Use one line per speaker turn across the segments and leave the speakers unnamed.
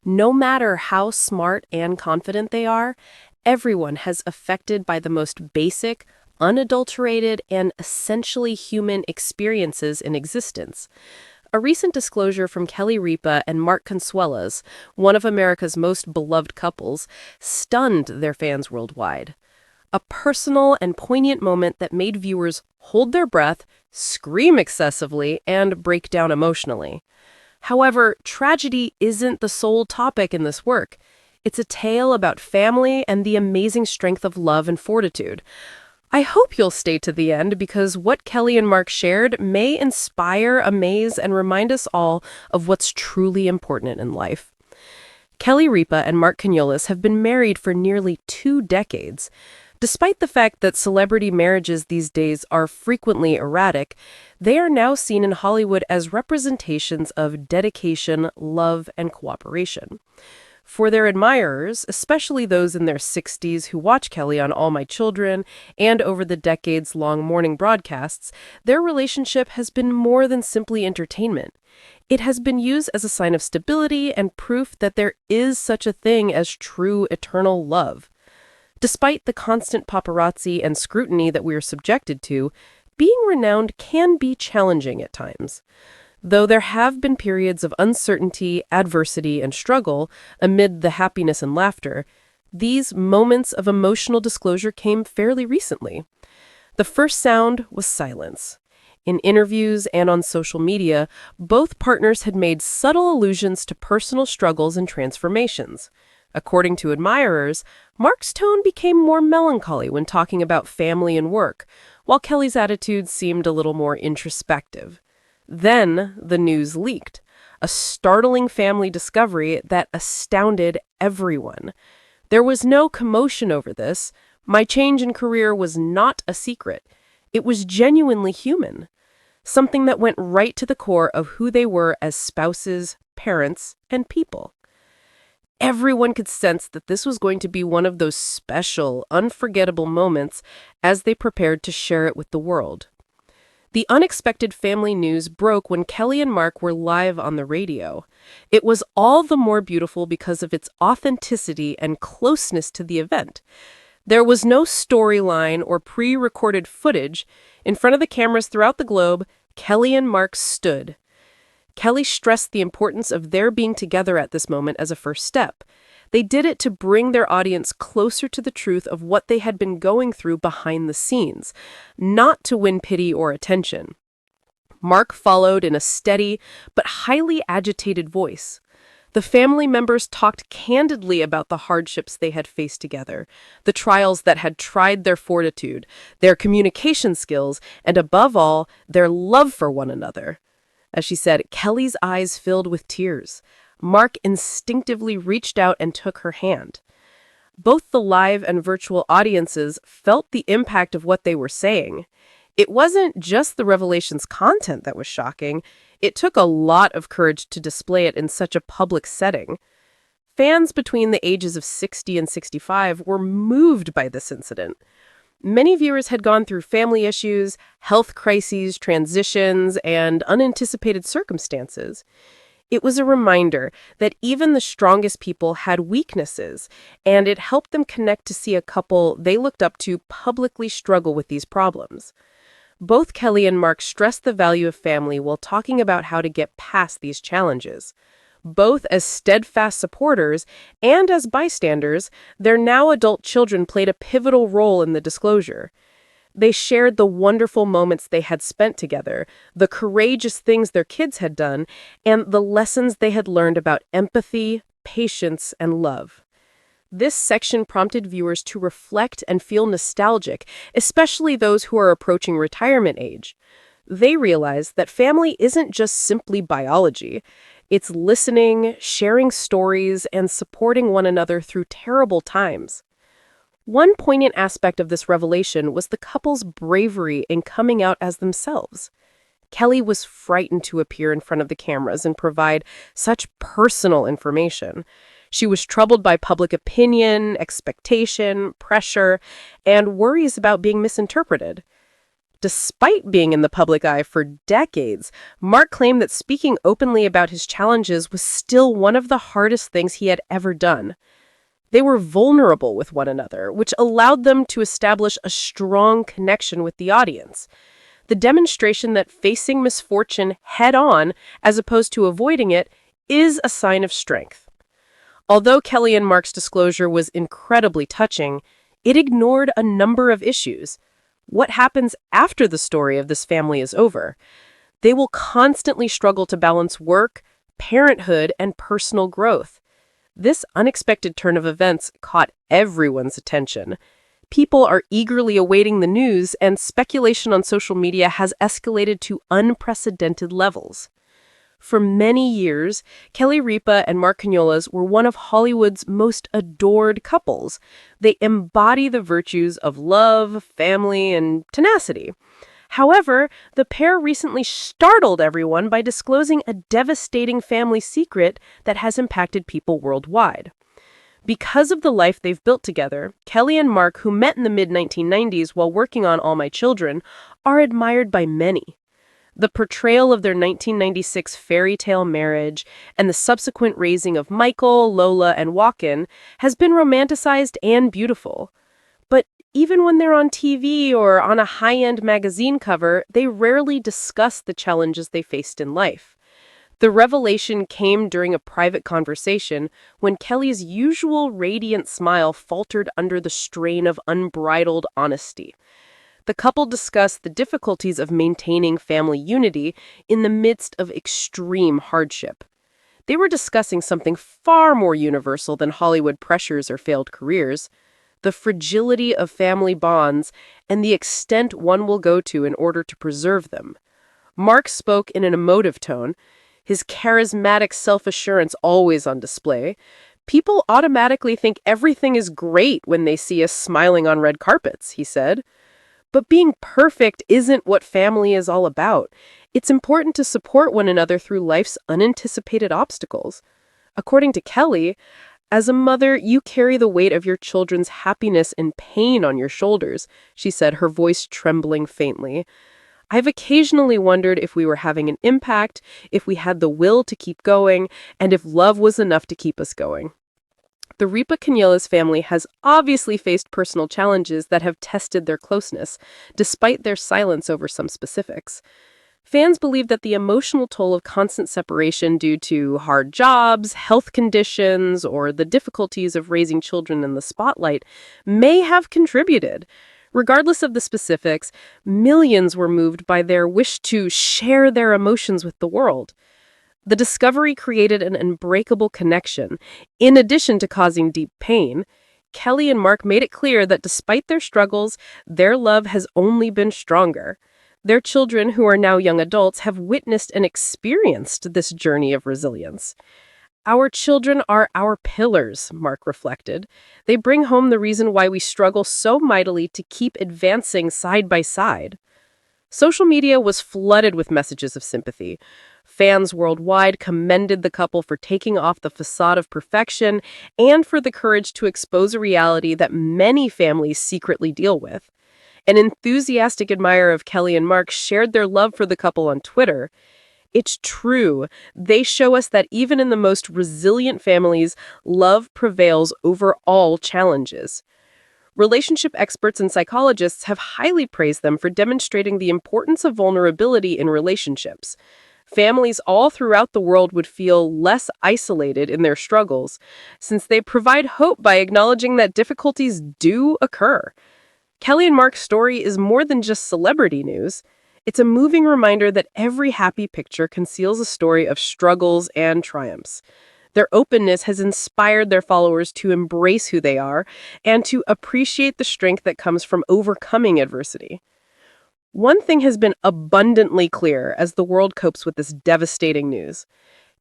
No matter how smart and confident they are, everyone has affected by the most basic, unadulterated, and essentially human experiences in existence. A recent disclosure from Kelly Ripa and Mark Consuelos, one of America's most beloved couples, stunned their fans worldwide. A personal and poignant moment that made viewers hold their breath, scream excessively, and break down emotionally. However, tragedy isn't the sole topic in this work. It's a tale about family and the amazing strength of love and fortitude. I hope you'll stay to the end because what Kelly and Mark shared may inspire, amaze, and remind us all of what's truly important in life. Kelly Ripa and Mark Consuelos have been married for nearly 2 decades. Despite the fact that celebrity marriages these days are frequently erratic, they are now seen in Hollywood as representations of dedication, love, and cooperation. For their admirers, especially those in their 60s who watch Kelly on All My Children and over the decades-long morning broadcasts, their relationship has been more than simply entertainment. It has been used as a sign of stability and proof that there is such a thing as true eternal love. Despite the constant paparazzi and scrutiny that we are subjected to, being renowned can be challenging at times. Though there have been periods of uncertainty, adversity, and struggle amid the happiness and laughter, these moments of emotional disclosure came fairly recently. The first sound was silence. In interviews and on social media, both partners had made subtle allusions to personal struggles and transformations. According to admirers, Mark's tone became more melancholy when talking about family and work, while Kelly's attitude seemed a little more introspective. Then the news leaked, a startling family discovery that astounded everyone. There was no commotion over this. My change in career was not a secret. It was genuinely human, something that went right to the core of who they were as spouses, parents, and people. Everyone could sense that this was going to be one of those special, unforgettable moments as they prepared to share it with the world. The unexpected family news broke when Kelly and Mark were live on the radio. It was all the more beautiful because of its authenticity and closeness to the event. There was no storyline or pre-recorded footage. In front of the cameras throughout the globe, Kelly and Mark stood. Kelly stressed the importance of their being together at this moment as a first step. They did it to bring their audience closer to the truth of what they had been going through behind the scenes, not to win pity or attention. Mark followed in a steady but highly agitated voice. The family members talked candidly about the hardships they had faced together, the trials that had tried their fortitude, their communication skills, and above all, their love for one another. As she said, Kelly's eyes filled with tears. Mark instinctively reached out and took her hand. Both the live and virtual audiences felt the impact of what they were saying. It wasn't just the revelation's content that was shocking. It took a lot of courage to display it in such a public setting. Fans between the ages of 60 and 65 were moved by this incident. Many viewers had gone through family issues, health crises, transitions, and unanticipated circumstances. It was a reminder that even the strongest people had weaknesses, and it helped them connect to see a couple they looked up to publicly struggle with these problems. Both Kelly and Mark stressed the value of family while talking about how to get past these challenges. Both as steadfast supporters and as bystanders, their now adult children played a pivotal role in the disclosure. They shared the wonderful moments they had spent together, the courageous things their kids had done, and the lessons they had learned about empathy, patience, and love. This section prompted viewers to reflect and feel nostalgic, especially those who are approaching retirement age. They realized that family isn't just simply biology. It's listening, sharing stories, and supporting one another through terrible times. One poignant aspect of this revelation was the couple's bravery in coming out as themselves. Kelly was frightened to appear in front of the cameras and provide such personal information. She was troubled by public opinion, expectation, pressure, and worries about being misinterpreted. Despite being in the public eye for decades, Mark claimed that speaking openly about his challenges was still one of the hardest things he had ever done. They were vulnerable with one another, which allowed them to establish a strong connection with the audience. The demonstration that facing misfortune head on, as opposed to avoiding it, is a sign of strength. Although Kelly and Mark's disclosure was incredibly touching, it ignored a number of issues. What happens after the story of this family is over? They will constantly struggle to balance work, parenthood, and personal growth. This unexpected turn of events caught everyone's attention. People are eagerly awaiting the news, and speculation on social media has escalated to unprecedented levels. For many years, Kelly Ripa and Mark Consuelos were one of Hollywood's most adored couples. They embody the virtues of love, family, and tenacity. However, the pair recently startled everyone by disclosing a devastating family secret that has impacted people worldwide. Because of the life they've built together, Kelly and Mark, who met in the mid-1990s while working on All My Children, are admired by many. The portrayal of their 1996 fairy tale marriage and the subsequent raising of Michael, Lola, and Joaquin has been romanticized and beautiful. But even when they're on TV or on a high-end magazine cover, they rarely discuss the challenges they faced in life. The revelation came during a private conversation when Kelly's usual radiant smile faltered under the strain of unbridled honesty. The couple discussed the difficulties of maintaining family unity in the midst of extreme hardship. They were discussing something far more universal than Hollywood pressures or failed careers: the fragility of family bonds and the extent one will go to in order to preserve them. Mark spoke in an emotive tone, his charismatic self-assurance always on display. People automatically think everything is great when they see us smiling on red carpets, he said. But being perfect isn't what family is all about. It's important to support one another through life's unanticipated obstacles. According to Kelly, as a mother, you carry the weight of your children's happiness and pain on your shoulders, she said, her voice trembling faintly. I've occasionally wondered if we were having an impact, if we had the will to keep going, and if love was enough to keep us going. The Ripa Consuelos family has obviously faced personal challenges that have tested their closeness, despite their silence over some specifics. Fans believe that the emotional toll of constant separation due to hard jobs, health conditions, or the difficulties of raising children in the spotlight may have contributed. Regardless of the specifics, millions were moved by their wish to share their emotions with the world. The discovery created an unbreakable connection. In addition to causing deep pain, Kelly and Mark made it clear that despite their struggles, their love has only been stronger. Their children, who are now young adults, have witnessed and experienced this journey of resilience. Our children are our pillars, Mark reflected. They bring home the reason why we struggle so mightily to keep advancing side by side. Social media was flooded with messages of sympathy. Fans worldwide commended the couple for taking off the facade of perfection and for the courage to expose a reality that many families secretly deal with. An enthusiastic admirer of Kelly and Mark shared their love for the couple on Twitter. It's true. They show us that even in the most resilient families, love prevails over all challenges. Relationship experts and psychologists have highly praised them for demonstrating the importance of vulnerability in relationships. Families all throughout the world would feel less isolated in their struggles, since they provide hope by acknowledging that difficulties do occur. Kelly and Mark's story is more than just celebrity news. It's a moving reminder that every happy picture conceals a story of struggles and triumphs. Their openness has inspired their followers to embrace who they are and to appreciate the strength that comes from overcoming adversity. One thing has been abundantly clear as the world copes with this devastating news.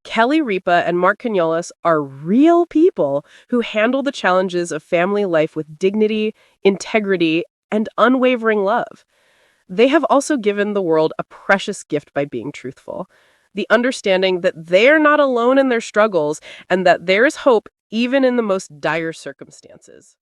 Kelly Ripa and Mark Consuelos are real people who handle the challenges of family life with dignity, integrity, and unwavering love. They have also given the world a precious gift by being truthful: the understanding that they are not alone in their struggles and that there is hope even in the most dire circumstances.